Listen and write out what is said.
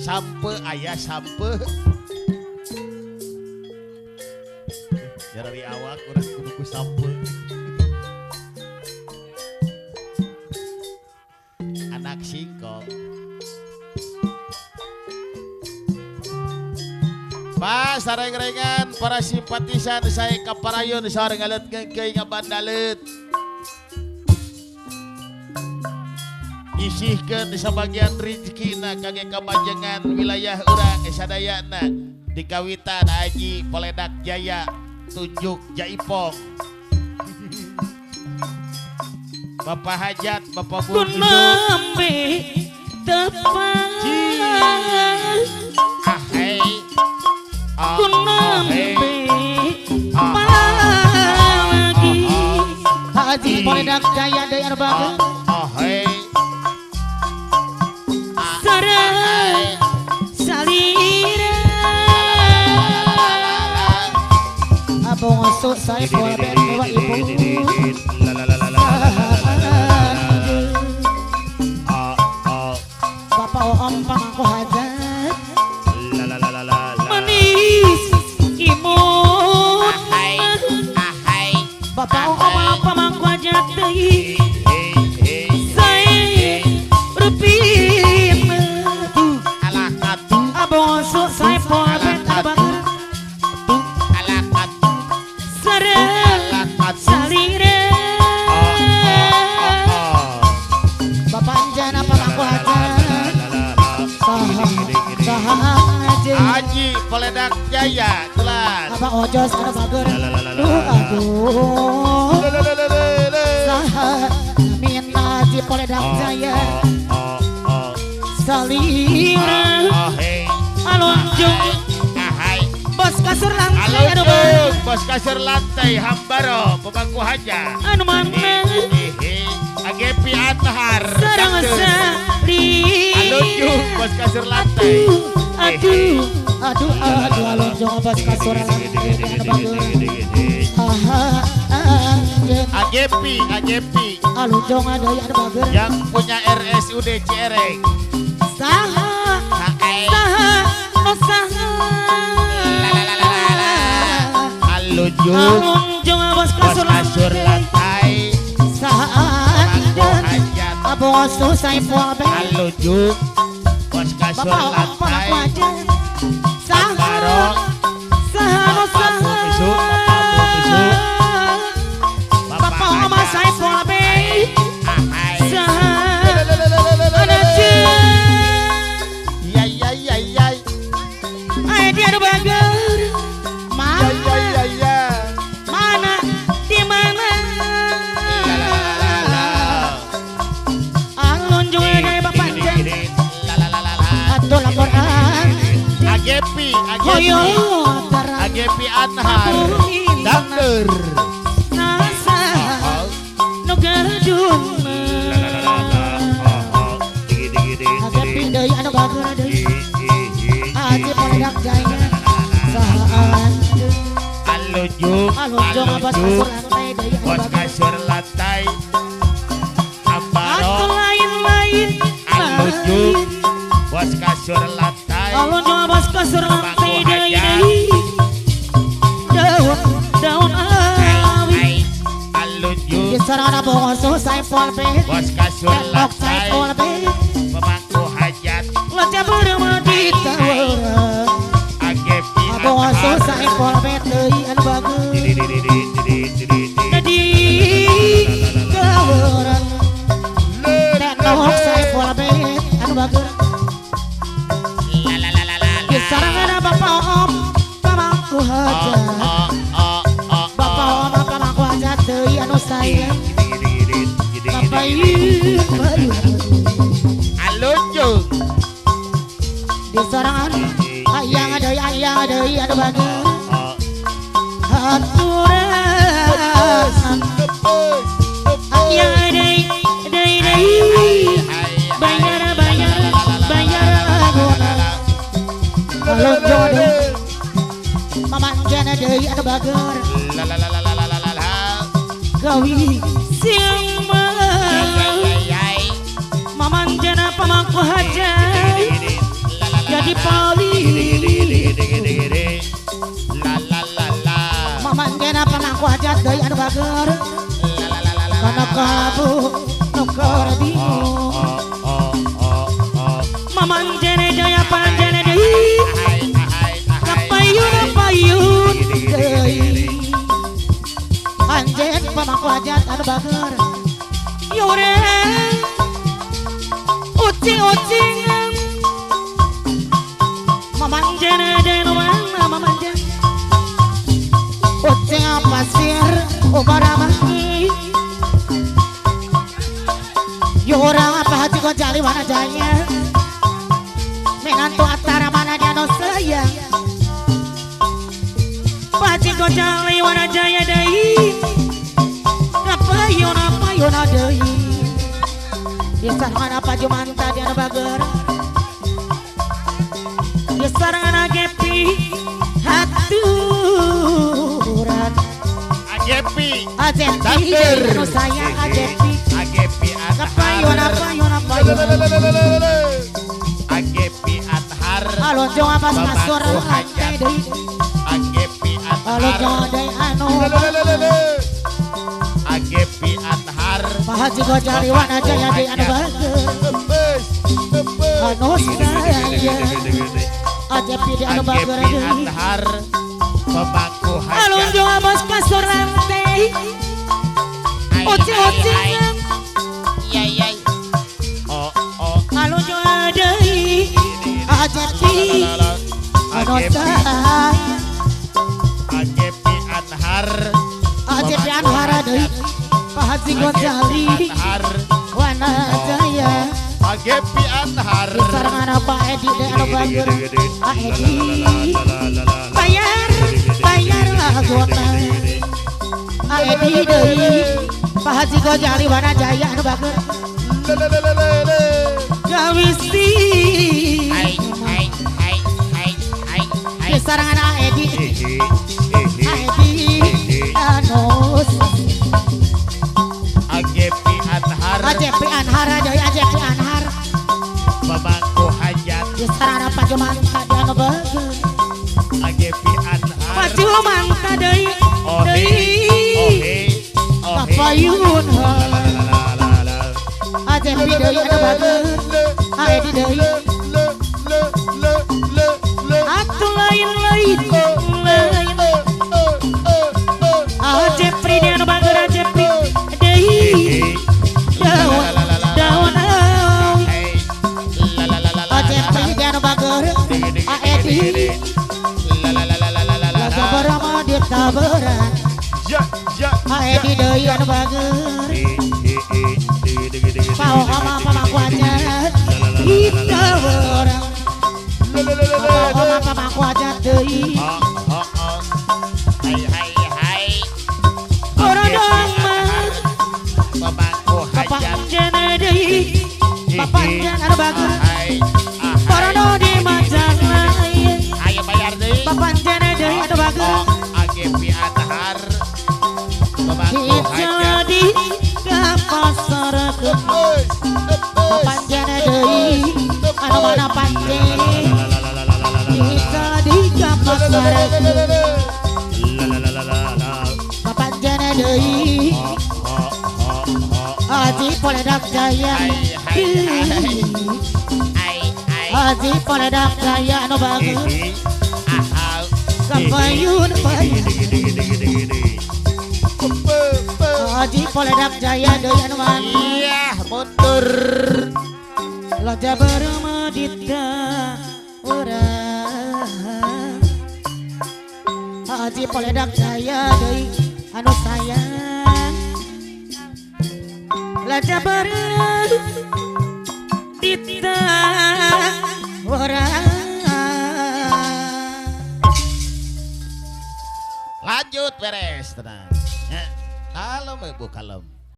sampe ayah sampe dari awak orang kudu sampe anak singkong pas sareng-rengan para simpatisan saya kaparayon sareng alet ngengkei ngabandalet isihkeun sabagian rezekina kangge kamajengan wilayah urang sadayana di kawitan Haji Poledak Jaya tunjuk Jaipong Bapak Hajat Bapak Bun Kunembe tepat ahai kunembe lagi Haji Poledak Jaya Dayar Bagus ahai sareng salira abong osok saya pola ben bawa ibu bapak om pangko hajat manis imut bapak om pangko hajat deui saya rupin abong osok saya pola ben bagus sareng salira bapak anjana pangko hajat Haji Poledak Jaya kelas Abang Ojos ada bager aduh saha min Haji Poledak Jaya salira alonjung bos kasur lantai anu alonjung bos kasur lantai hambaro pemangku haja anu mana Agepi Athar sareng salira alonjung bos kasur lantai aduh alonjung bos kasur lantai anu bager Agepi alonjung ada bager yang punya RSUD Cereng saha no saha alonjung bos kasur lantai saha hajat abong susai pobe alonjung bos kasur lantai saha no saha bapak oma sai pobe saha ada ay dia ada bager mana di mana alonjung ada bapak jen atau laporan hoyo Agepi Athar Dangder nasa negara duma Hagepi deui anu bager deui Haji Poledak Jaya sahaan alonjung bos kasur lantai deui anu bos bager kasur lantai atuh hambaro lain alonjung bos kasur lantai alonjung bos kasur lantai deui daun awi alonjung sarana bongoso sai polpe bos kasur ok sai lantai polpe pemangku hajat laca beureuh di taweureun Agepi bongoso Athar sai polpe deui anu bagus jadi taweureun tenok sai polpe anu bagus di sarana bapak om pamangku hajat bapak om pamangku hajat deui anu sayang bapak ieu alonjung di sorangan ayang deui anu bagus aturan ayang deui bayar laguna alonjung deui mamanjana deui anu bager gawi siang mamanjana pamangku hajat bager kana kabu nukar bingung mamanjene daya panjene deui kapayun deui anjen pamangku hajat anu bager yore ucing mamanjene deui mamanjene ucing pasir ubarama Yora apa hati kau jali mana jaya menantu antara mana dia no sayang Paci kau jali mana jaya dai apa yona dai Yesar mana paju manta dia no bager Yesar mana gepi haturan Ajepi Ajepi dia no sayang Ajepi Apayon Agepi Anhar Alonjong abas kasur lantai deui Agepi Anhar Alonjong deui anu Agepi Anhar Pak Haji Gojali wana jaya deui anu bager Anu saya Ajepi di anu bager Agepi deui Anhar pemangku hajat Alonjong abas kasur lantai Ocing Yai Alonjong deui Ajepi anu saya Agepi Anhar Ajepi Anhar deui Pak Haji Gojali Anhar wana jaya Agepi Anhar Sarangan Pak Edi deh anu bager Pak Edi bayar lagona Pak Edi deui Pak Haji Gojali wana jaya anu bager Gawisi Sarangan Pak Edi anus Agepi Anhar Ajepi Anhar deui Ajepi Anhar pemangku hajat Sarangan paju mangka dia anu bager Agepi Anhar paju mangka deui Ohe kapayun Ajepi deui anu bager Edi deui atuh lain Jepri dia anu bager Jepri deui daun Jepri dia anu bager Edi laga barama dia taberan Edi deui anu bager pao ama pamangku hajat kita barang pao ama pamangku hajat deui Papanjana deui papanjana anu bager Porono di Majana ayo bayar deui papanjana deui anu bager Agepi Anhar pemangku hajat jadi ka pasar papanjana deui anu mana pancing jadi ka pasar papanjana deui Haji Poledak Jaya Haji Poledak Jaya anu bager kapayun Haji Poledak Jaya deui anu bager iya mundur Laja bermedita urang Haji Poledak Jaya deui anu sayang Laja bermedita urang lanjut beres tenang ya kalem ibu kalem